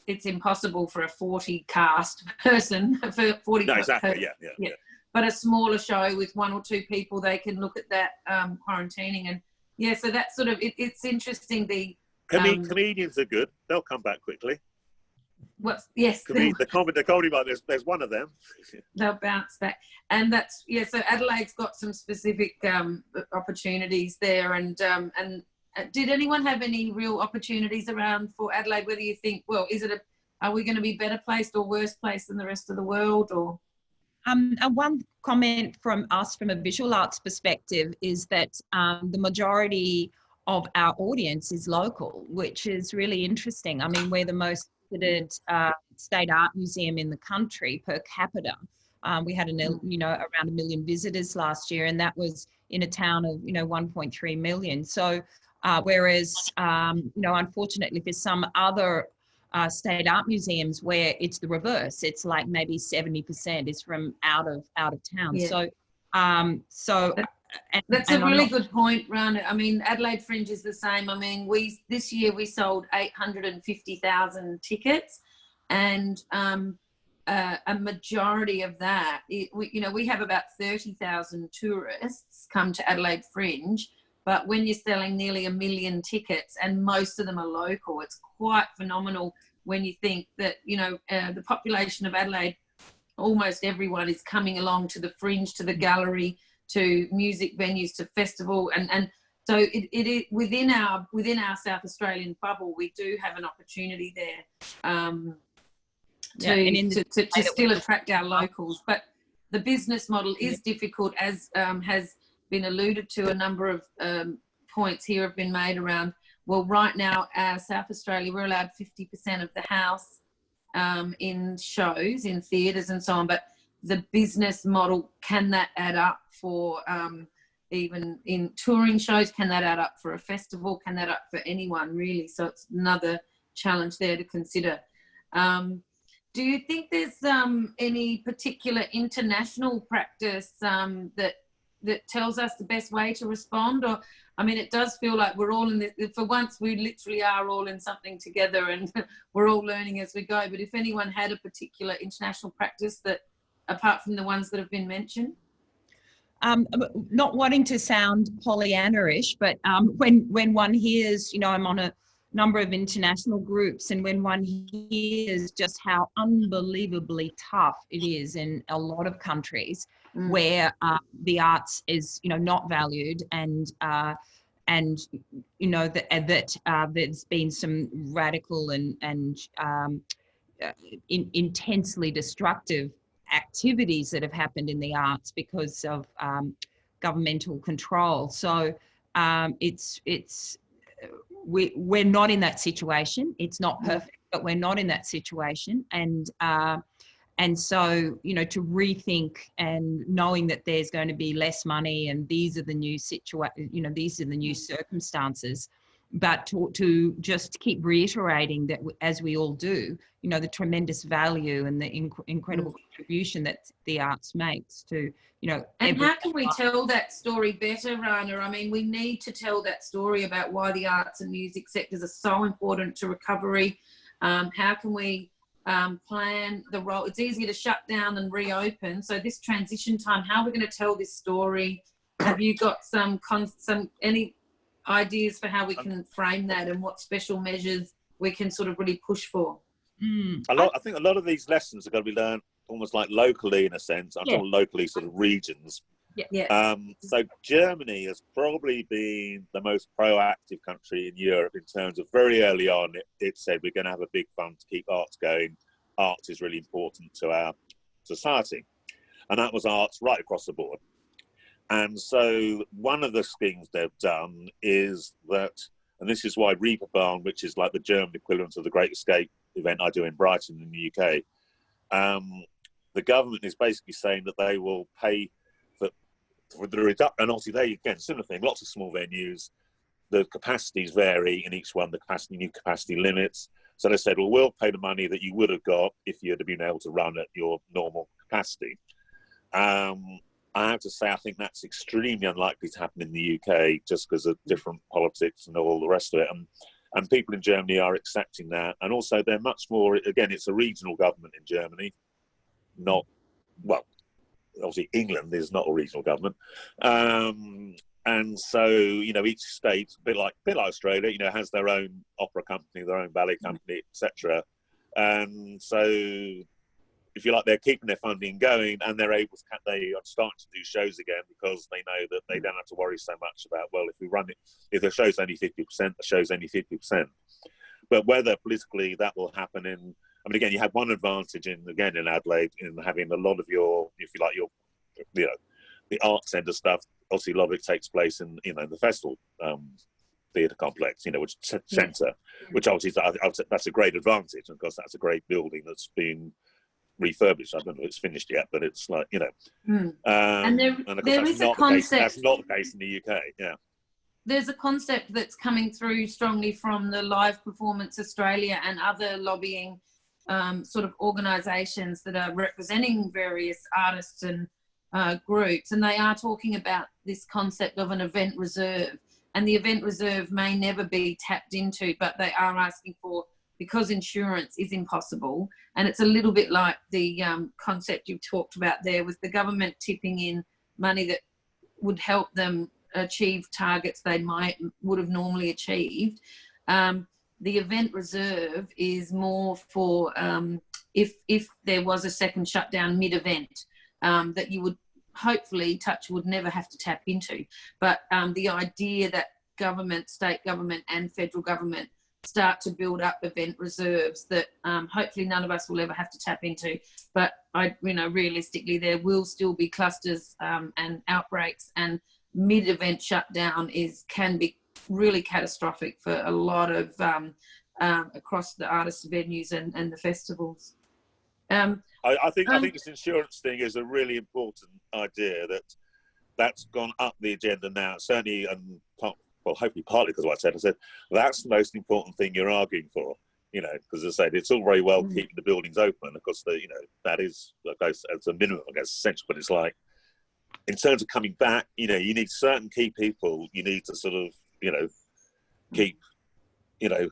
it's impossible for a 40 cast person, for 40 No, exactly, person, yeah. But a smaller show with 1 or 2 people, they can look at that quarantining, and so that's sort of, it's interesting. The comedians are good, they'll come back quickly. The comedy bar, there's one of them. They'll bounce back, and that's so Adelaide's got some specific opportunities there, and did anyone have any real opportunities around for Adelaide? Whether you think, well, are we going to be better placed or worse placed than the rest of the world, or? One comment from us from a visual arts perspective is that the majority of our audience is local, which is really interesting. I mean, we're the most visited state art museum in the country per capita. We had around 1 million visitors last year, and that was in a town of 1.3 million. So whereas unfortunately for some other state art museums where it's the reverse, it's like maybe 70% is from out of town. That's a really good point, Rhana. I mean, Adelaide Fringe is the same. I mean, this year we sold 850,000 tickets, and a majority of that, we have about 30,000 tourists come to Adelaide Fringe, but when you're selling nearly 1 million tickets and most of them are local, it's quite phenomenal when you think that, the population of Adelaide, almost everyone is coming along to the Fringe, to the gallery, to music venues, to festival, and so it is within our South Australian bubble. We do have an opportunity there to still attract our locals, but the business model is difficult, as has been alluded to. A number of points here have been made around. Well, right now, South Australia, we're allowed 50% of the house in shows, in theatres and so on, but the business model, can that add up for even in touring shows? Can that add up for a festival? Can that add up for anyone, really? So it's another challenge there to consider. Do you think there's any particular international practice that tells us the best way to respond? Or, I mean, it does feel like we're all in this, for once we literally are all in something together, and we're all learning as we go. But if anyone had a particular international practice that, apart from the ones that have been mentioned? Not wanting to sound Pollyanna-ish, but when one hears, I'm on a number of international groups, and when one hears just how unbelievably tough it is in a lot of countries where the arts is, not valued, and that there's been some radical and intensely destructive activities that have happened in the arts because of governmental control. So we're not in that situation. It's not perfect, but we're not in that situation. And And so, you know, to rethink and knowing that there's going to be less money and these are the new these are the new circumstances, but to just keep reiterating that, as we all do, you know, the tremendous value and the incredible contribution that the arts makes to, you know. And how can we tell that story better, Rhana? I mean, we need to tell that story about why the arts and music sectors are so important to recovery. How can we plan the role? It's easier to shut down than reopen. So this transition time, how are we going to tell this story? Have you got any ideas for how we can frame that and what special measures we can sort of really push for? I think a lot of these lessons are going to be learned almost like locally, in a sense. I'm talking locally, sort of regions. So Germany has probably been the most proactive country in Europe in terms of very early on it said we're going to have a big fund to keep arts going. Arts is really important to our society, and that was arts right across the board. And so one of the schemes they've done is that, and this is why Reeperbahn, which is like the German equivalent of the Great Escape event I do in Brighton in the UK, the government is basically saying that they will pay for the reduction. And obviously they, again, similar thing, lots of small venues, the capacities vary in each one, new capacity limits. So they said, well, we'll pay the money that you would have got if you had been able to run at your normal capacity. I have to say, I think that's extremely unlikely to happen in the UK just because of different politics and all the rest of it. And people in Germany are accepting that. And also they're much more, again, it's a regional government in Germany, not, well, obviously England is not a regional government. And so, you know, each state, a bit like Australia, you know, has their own opera company, their own ballet company, etc. And so, if you like, they're keeping their funding going, and they are starting to do shows again because they know that they don't have to worry so much about, well, if the show's only 50%, the show's only 50%. But whether politically that will happen I mean, again, you have one advantage in Adelaide in having a lot of your, if you like, the arts end of stuff. Obviously, a lot of it takes place in, you know, the festival theatre complex, you know, which centre, which obviously that's a great advantage, and of course that's a great building that's been refurbished. I don't know if it's finished yet, but it's like, you know, and of course there is a concept. That's not the case in the UK. Yeah, there's a concept that's coming through strongly from the Live Performance Australia and other lobbying sort of organisations that are representing various artists and groups, and they are talking about this concept of an event reserve, and the event reserve may never be tapped into, but they are asking for, because insurance is impossible, and it's a little bit like the concept you've talked about there with the government tipping in money that would help them achieve targets they would have normally achieved. The event reserve is more for if there was a second shutdown mid-event, that you would hopefully would never have to tap into. But the idea that government, state government and federal government start to build up event reserves that hopefully none of us will ever have to tap into. But realistically, there will still be clusters and outbreaks, and mid-event shutdown can be really catastrophic for a lot of across the artists' venues and the festivals. I think this insurance thing is a really important idea that's gone up the agenda now. Certainly, hopefully partly because of what I said that's the most important thing you're arguing for. You know, because as I said, it's all very well keeping the buildings open. Of course, that is, as a minimum, I guess, essential. But it's like, in terms of coming back, you know, you need certain key people. You need to sort of, you know, keep, you know,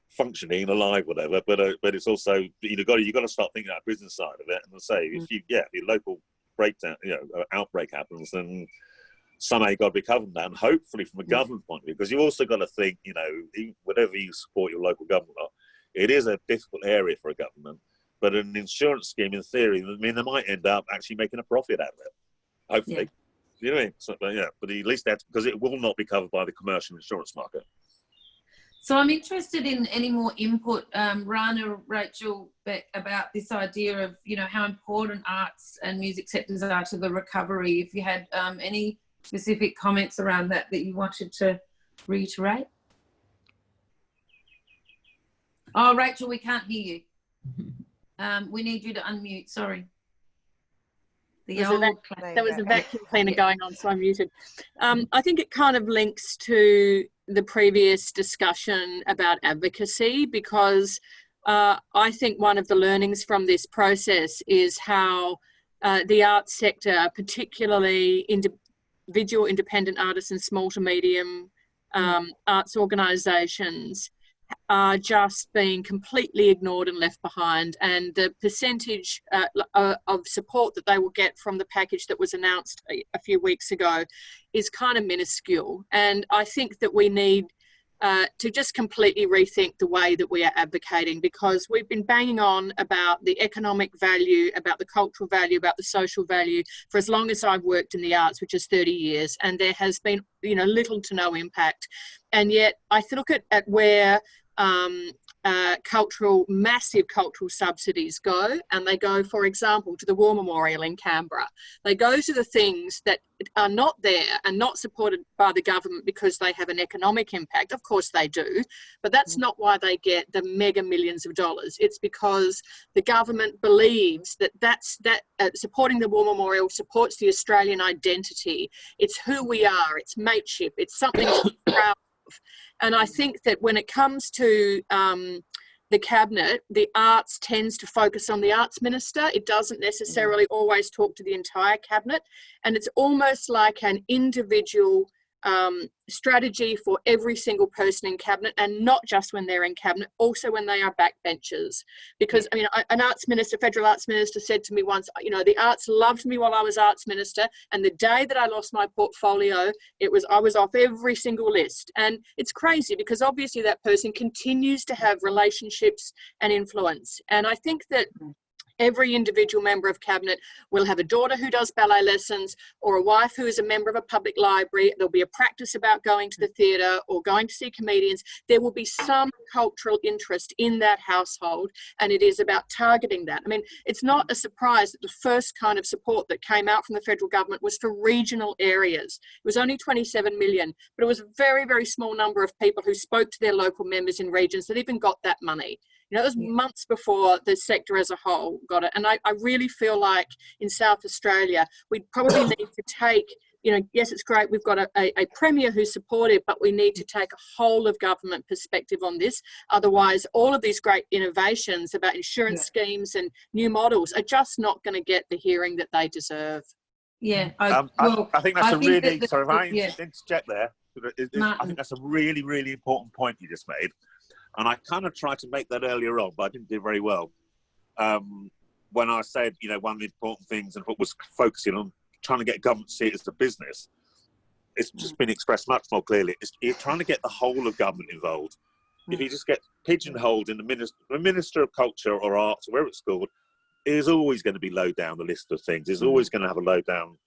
functioning, alive, whatever. But it's also, you got to start thinking about the business side of it. And say, if your local breakdown, outbreak happens, then somehow you've got to be covering that, and hopefully from a government point of view, because you also got to think, you know, whatever you support your local government on, it is a difficult area for a government. But an insurance scheme, in theory, I mean, they might end up actually making a profit out of it. Hopefully, you know what I mean? So, but at least that's because it will not be covered by the commercial insurance market. So I'm interested in any more input, Rhana, Rachel, Beck, about this idea of, you know, how important arts and music sectors are to the recovery. If you had any specific comments around that you wanted to reiterate. Oh, Rachel, we can't hear you. We need you to unmute. Sorry. The There was a vacuum cleaner going on, so I muted. I think it kind of links to the previous discussion about advocacy, because I think one of the learnings from this process is how the arts sector, particularly individual independent artists and small to medium arts organisations, are just being completely ignored and left behind, and the percentage of support that they will get from the package that was announced a few weeks ago is kind of minuscule. And I think that we need to just completely rethink the way that we are advocating, because we've been banging on about the economic value, about the cultural value, about the social value for as long as I've worked in the arts, which is 30 years, and there has been, you know, little to no impact. And yet I look at where massive cultural subsidies go, and they go, for example, to the War Memorial in Canberra. They go to the things that are not there and not supported by the government because they have an economic impact. Of course they do, but that's not why they get the mega millions of dollars. It's because the government believes that supporting the War Memorial supports the Australian identity. It's who we are, it's mateship, it's something to be proud of. And I think that when it comes to the cabinet, the arts tends to focus on the arts minister. It doesn't necessarily always talk to the entire cabinet. And it's almost like an individual strategy for every single person in cabinet, and not just when they're in cabinet, also when they are backbenchers. Because, I mean, an arts minister, federal arts minister, said to me once, you know, the arts loved me while I was arts minister, and the day that I lost my portfolio, I was off every single list. And it's crazy, because obviously that person continues to have relationships and influence. And I think that every individual member of cabinet will have a daughter who does ballet lessons, or a wife who is a member of a public library. There'll be a practice about going to the theatre or going to see comedians. There will be some cultural interest in that household, and it is about targeting that. I mean, it's not a surprise that the first kind of support that came out from the federal government was for regional areas. It was only 27 million, but it was a very, very small number of people who spoke to their local members in regions that even got that money. You know, it was months before the sector as a whole got it. And I really feel like in South Australia, we probably need to take, you know, yes, it's great, we've got a premier who's supportive, but we need to take a whole of government perspective on this. Otherwise, all of these great innovations about insurance schemes and new models are just not going to get the hearing that they deserve. Yeah. I think that's sorry if I interject there. I think that's a really, really important point you just made. And I kind of tried to make that earlier on, but I didn't do very well. When I said, you know, one of the important things and what was focusing on trying to get government to see it as a business, it's just been expressed much more clearly. You're trying to get the whole of government involved. If you just get pigeonholed in the Minister of Culture or Arts, or wherever it's called, is always going to be low down the list of things. Is always going to have a low down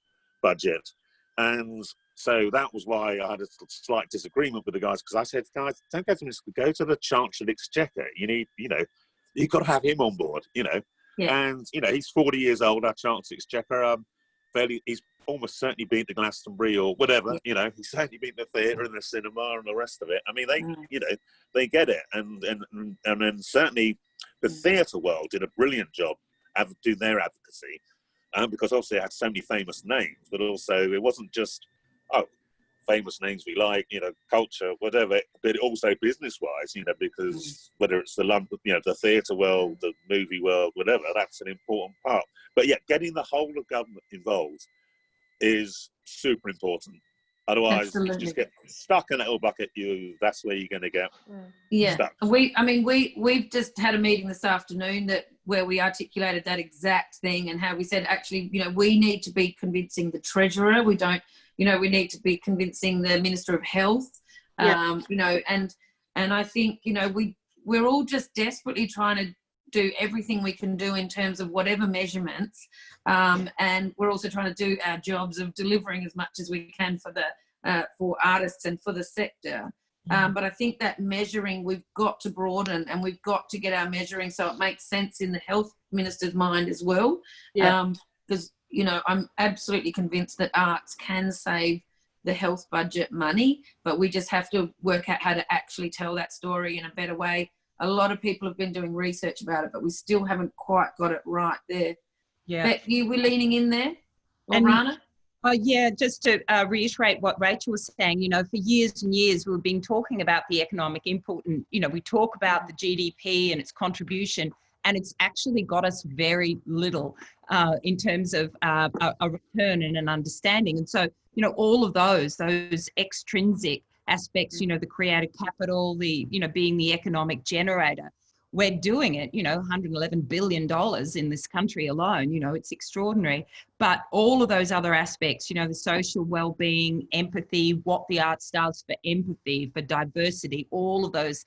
budget. And so that was why I had a slight disagreement with the guys, because I said, guys, don't go to Minister, go to the Chancellor of the Exchequer. You need, you know, you've got to have him on board, you know. And, you know, he's 40 years old, our Chancellor of the Exchequer. He's almost certainly been to Glastonbury or whatever, you know. He's certainly been to the theatre and the cinema and the rest of it. I mean, they, you know, they get it. And then certainly the theatre world did a brilliant job doing their advocacy. Because obviously it had so many famous names, but also it wasn't just, famous names we like, you know, culture, whatever, but also business-wise, you know, because whether it's the London, you know, the theatre world, the movie world, whatever, that's an important part. But yeah, getting the whole of government involved is super important. Otherwise, you just get stuck in that little bucket. That's where you're going to get stuck. We've just had a meeting this afternoon where we articulated that exact thing, and how we said, actually, you know, we need to be convincing the Treasurer. We don't, you know, we need to be convincing the Minister of Health. You know, and I think, you know, we're all just desperately trying to do everything we can do in terms of whatever measurements, and we're also trying to do our jobs of delivering as much as we can for artists and for the sector. But I think that measuring, we've got to broaden, and we've got to get our measuring so it makes sense in the Health Minister's mind as well. Because, you know, I'm absolutely convinced that arts can save the health budget money, but we just have to work out how to actually tell that story in a better way a lot of people have been doing research about it, but we still haven't quite got it right there. Yeah. Beck, you were leaning in there? Or And- Rhana? Oh, yeah, just to reiterate what Rachel was saying, you know, for years and years, we've been talking about the economic input and, you know, we talk about the GDP and its contribution, and it's actually got us very little in terms of a return and an understanding. And so, you know, all of those extrinsic aspects, you know, the creative capital, the, you know, being the economic generator, we're doing it, you know, $111 billion in this country alone, you know, it's extraordinary. But all of those other aspects, you know, the social well-being, empathy, what the arts does for empathy, for diversity, all of those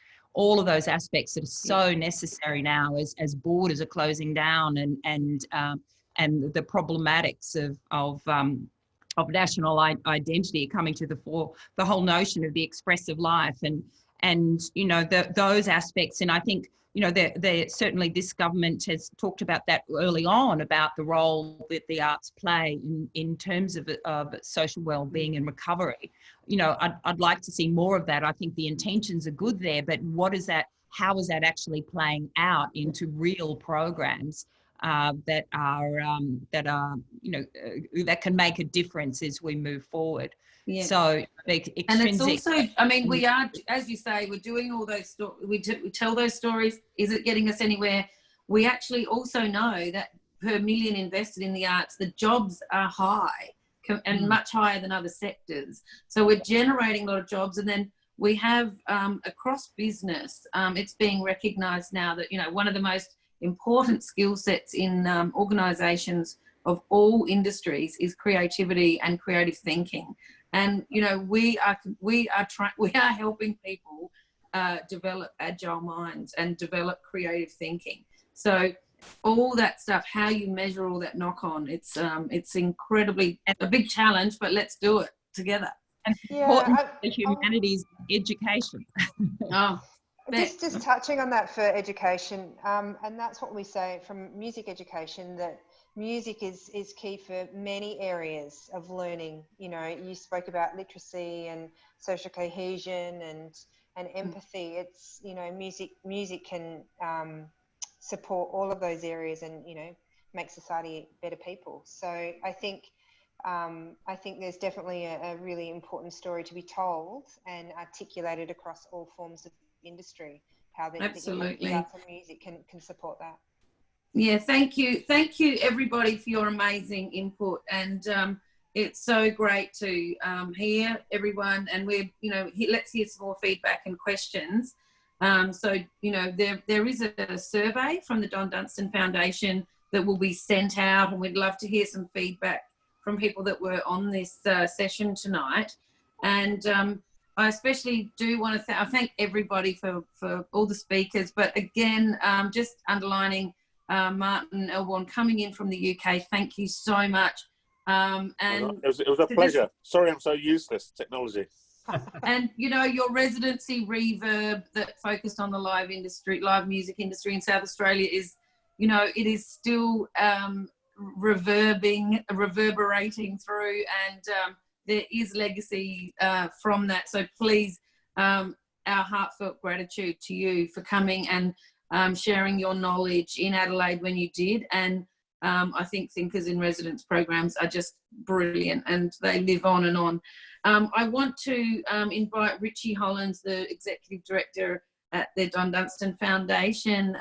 aspects that are so necessary now as borders are closing down and the problematics of national identity coming to the fore, the whole notion of the expressive life and you know, those aspects. And I think, you know, certainly this government has talked about that early on, about the role that the arts play in terms of social well-being and recovery. You know, I'd like to see more of that. I think the intentions are good there, but what is that? How is that actually playing out into real programs that are you know, that can make a difference as we move forward? Yeah. So and it's also, I mean, we are, as you say, we're doing all those we tell those stories. Is it getting us anywhere? We actually also know that per million invested in the arts, the jobs are high and much higher than other sectors. So we're generating a lot of jobs, and then we have across business, it's being recognised now that, you know, one of the most important skill sets in organisations of all industries is creativity and creative thinking. And, you know, we are helping people develop agile minds and develop creative thinking. So all that stuff, how you measure all that knock on, it's incredibly a big challenge, but let's do it together. And important for humanities education. Just touching on that for education, and that's what we say from music education, that music is key for many areas of learning. You know, you spoke about literacy and social cohesion and empathy. It's, you know, music can support all of those areas and, you know, make society better people. So I think there's definitely a really important story to be told and articulated across all forms of industry, how the arts and music can support that. Yeah, thank you everybody for your amazing input, and it's so great to hear everyone, and we're, you know, let's hear some more feedback and questions. So, you know, there is a survey from the Dunstan Foundation that will be sent out, and we'd love to hear some feedback from people that were on this session tonight. And I especially do want to thank everybody for all the speakers, but again, just underlining Martin Elbourne coming in from the UK. Thank you so much. And it was a pleasure. Sorry, I'm so useless technology. And, you know, your residency Reverb that focused on the live music industry in South Australia is, you know, it is still reverberating through, and there is legacy from that. So please, our heartfelt gratitude to you for coming and sharing your knowledge in Adelaide when you did. And I think Thinkers in Residence programs are just brilliant, and they live on and on. I want to invite Richie Hollins, the Executive Director at the Dunstan Foundation,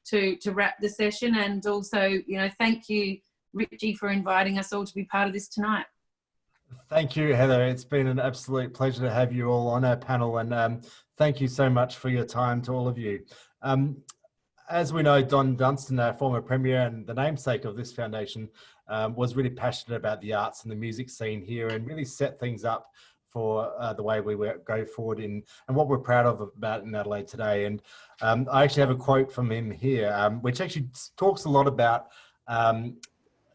to wrap the session. And also, you know, thank you, Richie, for inviting us all to be part of this tonight. Thank you, Heather. It's been an absolute pleasure to have you all on our panel, and thank you so much for your time to all of you. As we know, Don Dunstan, our former Premier and the namesake of this foundation, was really passionate about the arts and the music scene here, and really set things up for the way we go forward and what we're proud of about in Adelaide today. And I actually have a quote from him here, which actually talks a lot about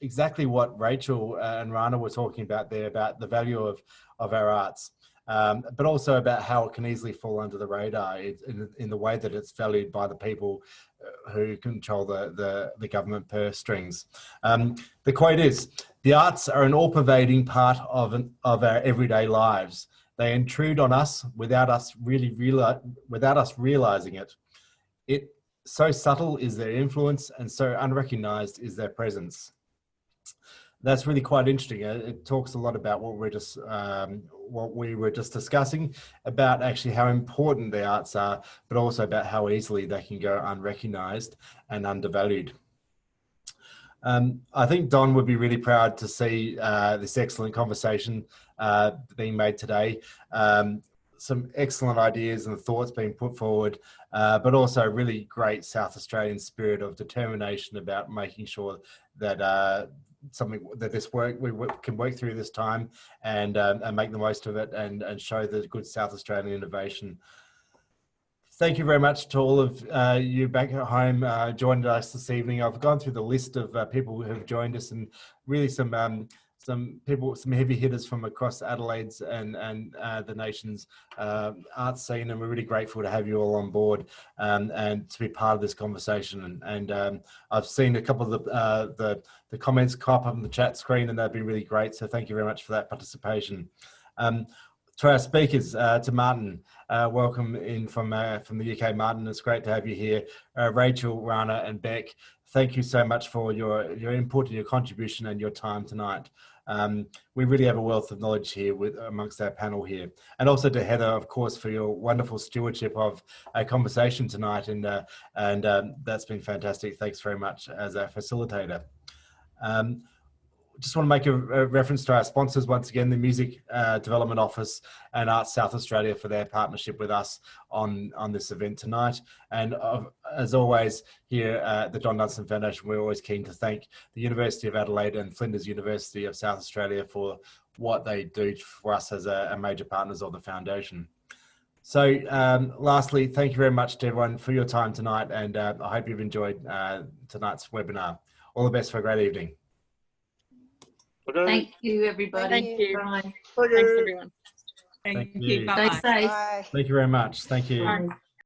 exactly what Rachel and Rhana were talking about there, about the value of our arts, but also about how it can easily fall under the radar in the way that it's valued by the people who control the government purse strings. The quote is, "The arts are an all-pervading part of our everyday lives. They intrude on us without us realizing it. So subtle is their influence and so unrecognized is their presence. That's really quite interesting. It talks a lot about what we were just discussing, about actually how important the arts are, but also about how easily they can go unrecognized and undervalued. I think Don would be really proud to see this excellent conversation being made today. Some excellent ideas and thoughts being put forward, but also really great South Australian spirit of determination about making sure that we can work through this time and make the most of it and show the good South Australian innovation. Thank you very much to all of you back at home joined us this evening. I've gone through the list of people who have joined us, and really some heavy hitters from across Adelaide's and the nation's art scene, and we're really grateful to have you all on board and to be part of this conversation. And I've seen a couple of the comments pop up on the chat screen, and they've been really great. So thank you very much for that participation. To our speakers, to Martin, welcome in from the UK, Martin. It's great to have you here. Rachel, Rhana, and Beck, thank you so much for your input and your contribution and your time tonight. We really have a wealth of knowledge here amongst our panel here. And also to Heather, of course, for your wonderful stewardship of our conversation tonight. And that's been fantastic. Thanks very much as our facilitator. Just want to make a reference to our sponsors once again, the Music Development Office and Arts South Australia, for their partnership with us on this event tonight. And as always, here at the Don Dunstan Foundation, we're always keen to thank the University of Adelaide and Flinders University of South Australia for what they do for us as a major partners of the foundation. So lastly, thank you very much to everyone for your time tonight, and I hope you've enjoyed tonight's webinar. All the best for a great evening. Okay. Thank you, everybody. Thank you. Bye. Thanks, everyone. Thank you. you. Bye-bye. Stay safe. Bye. Thank you very much. Thank you. Bye.